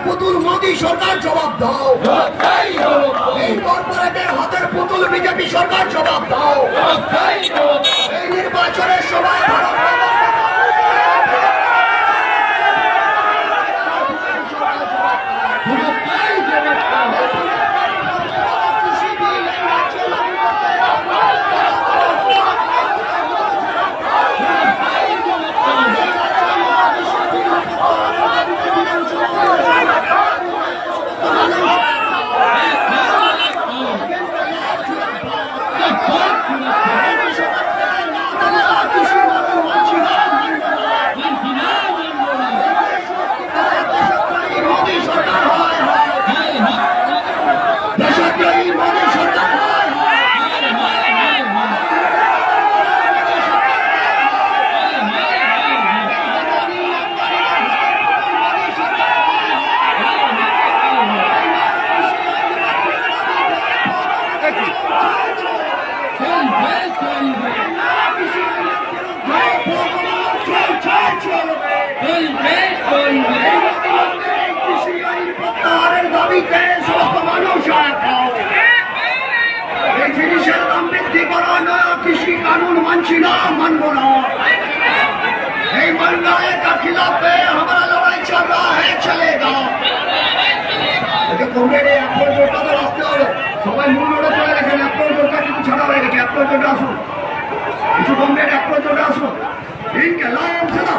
পুতুল মোদী সরকার জবাব দাও। এই কর্পোরেটের হাতের পুতুল বিজেপি সরকার জবাব দাও। এই নির্বাচনের সময় দাবিতে সমস্ত মানুষ এই জিনিসের দাম বৃদ্ধি করা নয়। কৃষি কানুন মানছি না, মানব না। এই महंगाई का खिलाफ है हमारा लड़ाई चल रहा है, चलेगा। কমরেড আপনার জোরটা তো আসতে হবে। সবাই মূল রোডে চলে গেছেন, আপনার জোরটা কিন্তু ছাড়া হয়ে গেছে। আপনার জোরটা আসুন, কিছু কমরেড আপনার জোরটা আসুন। ইনকে লাম সাদা